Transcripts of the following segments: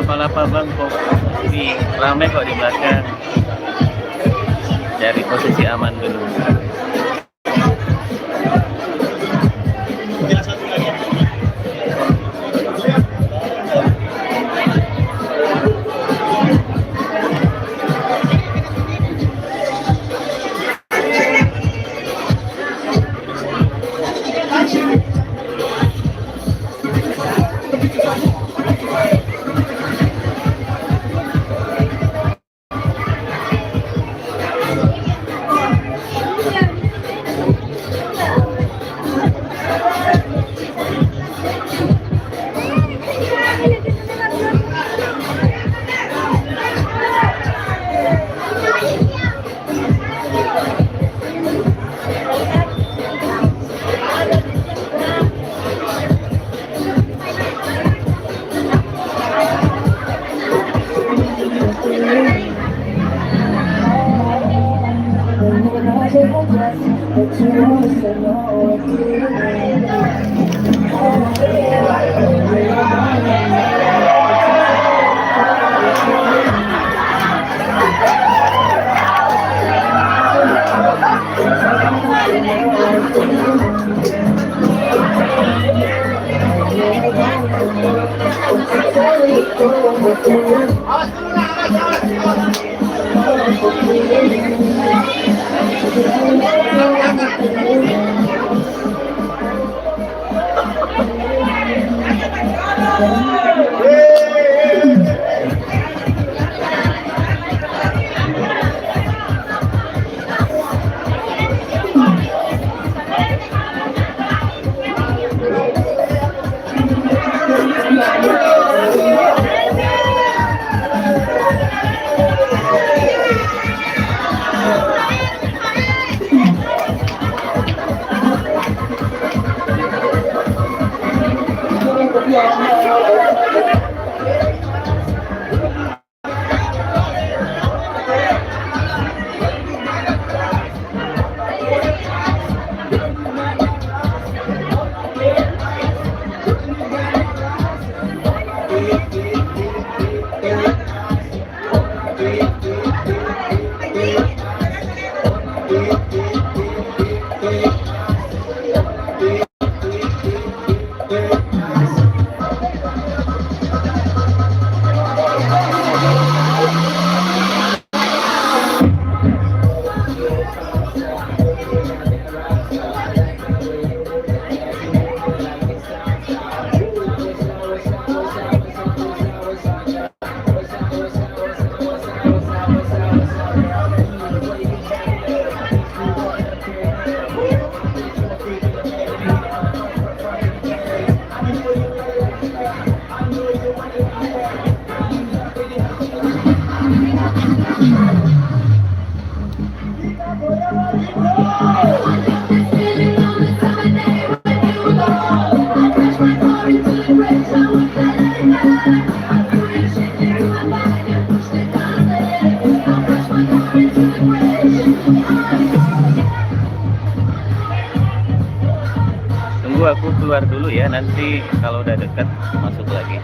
Palapa bang kok di rame kok di belakang. Dari posisi aman dulu. Tunggu aku keluar dulu ya, nanti kalau udah dekat masuk lagi.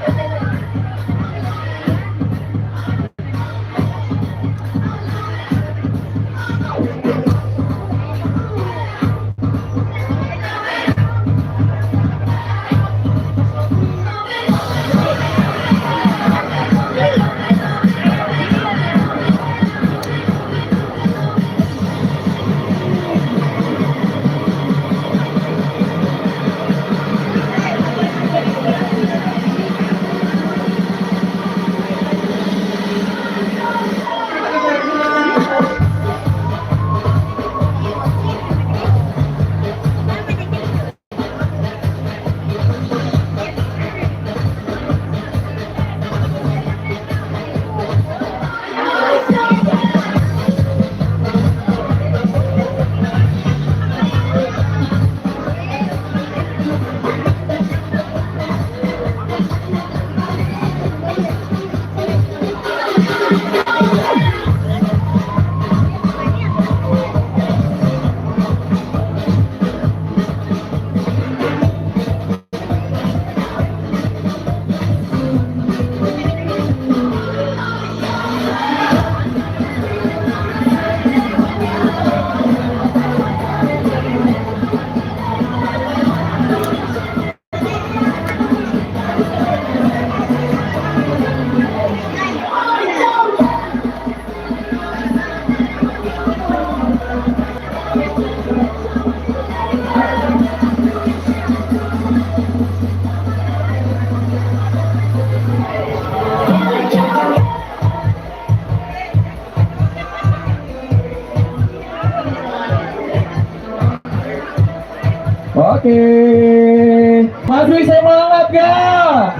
Oke, masih semangat gak?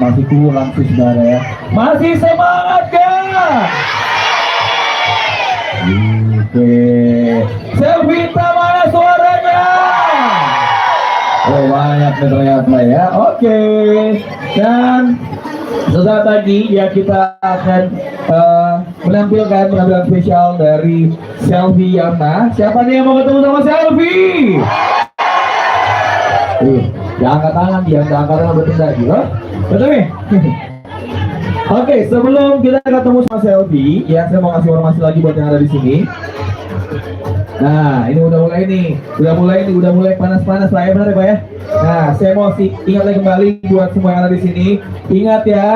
Masih kurang sih saudara ya. Masih semangat gak? Oke, Selvita mana suaranya? Oh banyak ternyata ya. Oke, dan sesaat lagi ya kita akan menampilkan penampilan spesial dari Selvi Yana. Siapa nih yang mau ketemu sama Selvi? Jangan angkat tangan dia, jangan angkat tangan bertindak gitu. Betul nih? Oke, sebelum kita ketemu sama Selvi, ya saya mau kasih informasi lagi buat yang ada di sini. Nah, ini udah mulai panas-panas lah ya, benar ya Pak ya? Nah, saya mau ingat lagi kembali buat semua yang ada di sini. Ingat ya,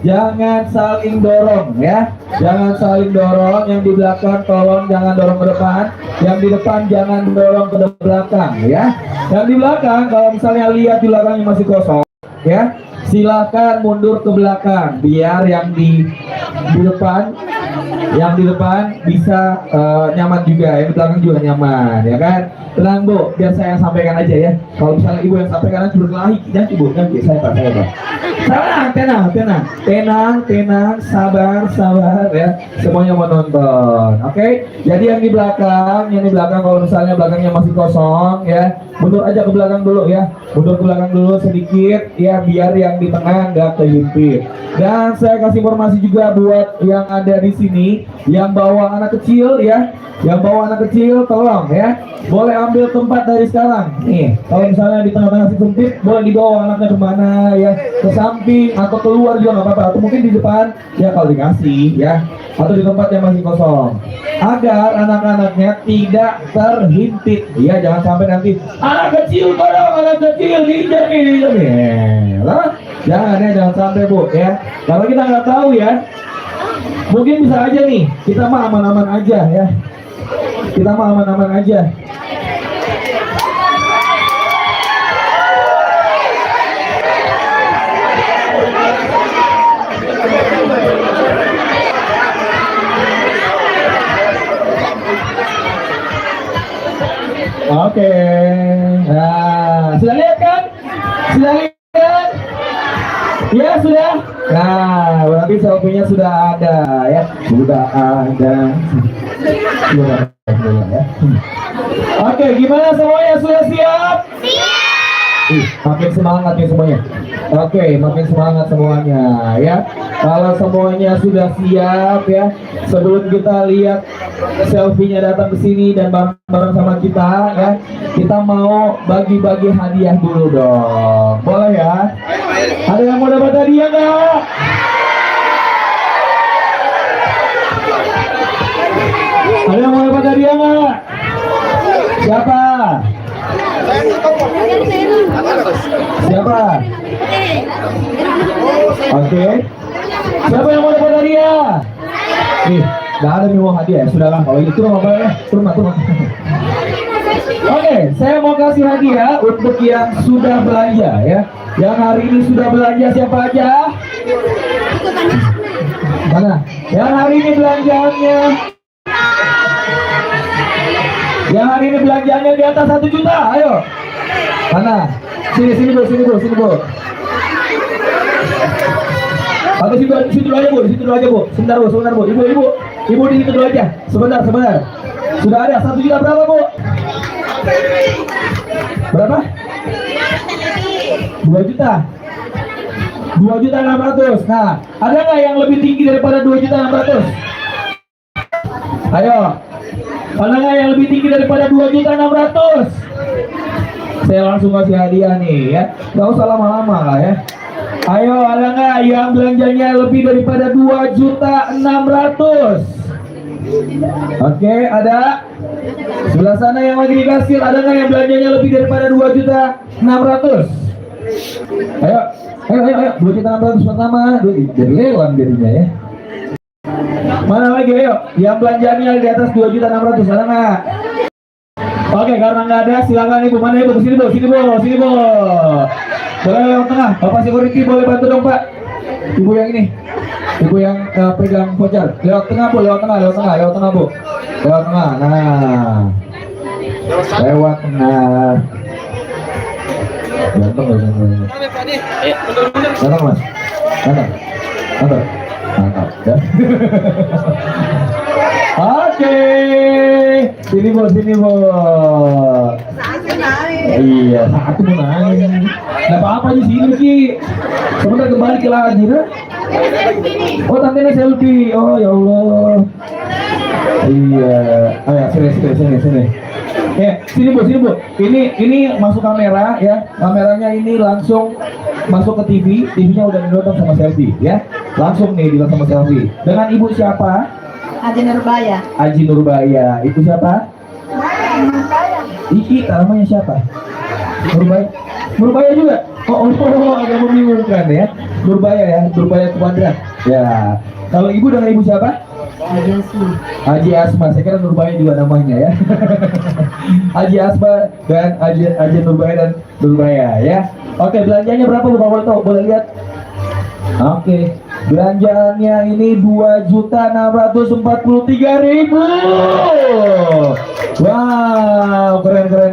jangan saling dorong ya. Jangan saling dorong, yang di belakang tolong jangan dorong ke depan. Yang di depan jangan dorong ke belakang ya. Yang di belakang kalau misalnya lihat di belakangnya masih kosong ya, silakan mundur ke belakang biar yang di depan bisa nyaman juga, yang di belakang juga nyaman ya kan. Tenang Bu, biar saya yang sampaikan aja ya. Kalau misalnya Ibu yang sampaikan nanti berkelahi, jangan Ibu, nanti saya Pak. Tenang, sabar ya. Semuanya menonton, oke? Jadi yang di belakang kalau misalnya belakangnya masih kosong ya, mundur aja ke belakang dulu ya. Mundur ke belakang dulu sedikit ya, biar yang di tengah nggak kehimpit. Dan saya kasih informasi juga buat yang ada di sini yang bawa anak kecil ya, yang bawa anak kecil tolong ya, boleh ambil tempat dari sekarang. Nih, kalau misalnya di tengah-tengah si sempit, boleh dibawa anaknya kemana ya, ke samping atau keluar juga nggak apa-apa, atau mungkin di depan ya kalau dikasih ya, atau di tempat yang masih kosong, agar anak-anaknya tidak terhimpit ya, jangan sampai nanti anak kecil tolong, anak kecil diinjak nih, jangan ya, jangan sampai Bu ya, kalau kita nggak tahu ya, mungkin bisa aja nih kita mah aman-aman aja ya, kita mah aman-aman aja. Oke, nah sudah lihat kan? Sudah lihat? Ya sudah. Nah, berarti selfie-nya sudah ada ya, sudah ada. Sudah ya. Oke, gimana semuanya, sudah siap? Makin semangat nih semuanya. Oke, makin semangat semuanya ya. Kalau semuanya sudah siap ya, sebelum kita lihat selfie-nya datang ke sini dan bareng-bareng sama kita ya, kita mau bagi-bagi hadiah dulu dong. Boleh ya? Ada yang mau dapat hadiah nggak? Ada yang mau dapat hadiah nggak? Siapa? Siapa? Oke. Siapa yang mau dapat hadiah? Nih, nggak ada nih mau hadiah. Sudahlah, kalau itu nggak apa ya. Turun. Oke, saya mau kasih hadiah untuk yang sudah belanja ya. Yang hari ini sudah belanja siapa aja? Mana? Yang hari ini belanjaannya? Yang hari ini belanjaannya di atas 1 juta, ayo. Mana? Sini Bu. Atau situ aja Bu. Sebentar Bu. Ibu di situ dulu aja. Sebentar. Sudah ada 1 juta berapa Bu? Berapa? 2 juta. 2.600.000. Nah, ada nggak yang lebih tinggi daripada 2.600.000? Ayo. Ada nggak yang lebih tinggi daripada 2.600.000? Saya langsung kasih hadiah nih ya. Nggak usah lama-lama lah ya. Ayo, ada nggak yang belanjanya lebih daripada 2.600.000? Oke, ada. Sebelah sana yang lagi dikasih, ada nggak yang belanjanya lebih daripada 2.600.000? Ayo. 2.600.000 pertama. Jadi lelang jadinya ya. Mana lagi, ayo? Yang belanjanya di atas 2.600.000, ada nggak? Oke, karena nggak ada, silakan Ibu. Mana Ibu? Sini Bu. Boleh lewat tengah. Bapak security boleh bantu dong Pak. Ibu yang ini. Ibu yang pegang voucher. Lewat tengah Bu. Lewat tengah Bu. Lewat tengah. Nah. Lewat tengah. Ganteng. Ganteng Mas. Ganteng. Mantap ya. Oke. Sini Bu. Iya, satu mau nangis. Nggak apa-apa di sini Ki. Sebentar kembali ke lagi nah. Oh, tantenya selfie. Oh ya Allah. Iya. Ayo sini. Sini Bu. Ini masuk kamera ya. Kameranya ini langsung masuk ke TV. TV-nya udah didotong sama selfie ya. Langsung nih didotong sama selfie. Dengan Ibu siapa? Aji Nurbaya. Itu siapa? Iki, namanya siapa? Nurbaya juga? Oh, agak membingungkan ya. Nurbaya Kuadrat. Ya. Kalau Ibu dengan Ibu siapa? Haji Asma. Saya kira Nurbaya juga namanya ya. Haji Asma dan Haji Nurbaya dan Nurbaya ya. Oke, belanjanya berapa Bu? Boleh tahu? Boleh lihat? Oke. Belanjaannya ini 2.643.000. Wow, keren ya.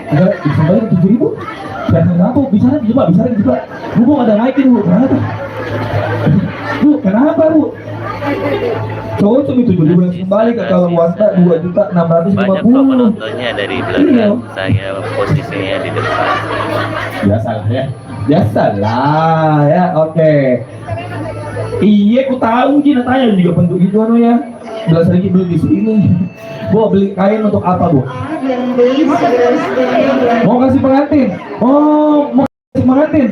Enggak, kembali 7.000. Kenapa? Bicara juga. Bu, ada naikin Bu. Kenapa? Bu, kenapa Bu? Cowok itu bulan kembali ke kalau wasta 2.650.000. Banyak kok penontonnya dari belakang. Saya posisinya di depan. Biasalah ya. Biasalah ya. Oke. Iya, ku tahu Ji, tanya juga bentuk gitu anu ya. Belas lagi beli di sini. Bu, beli kain untuk apa, Bu? Mau kasih pengantin. Oh, mau kasih pengantin.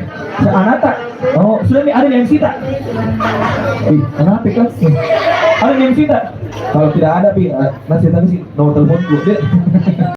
Anata. Oh, sudah nih ada MC tak? Kenapa kan? Ada MC tak? Kalau tidak ada, nanti sih nomor teleponku.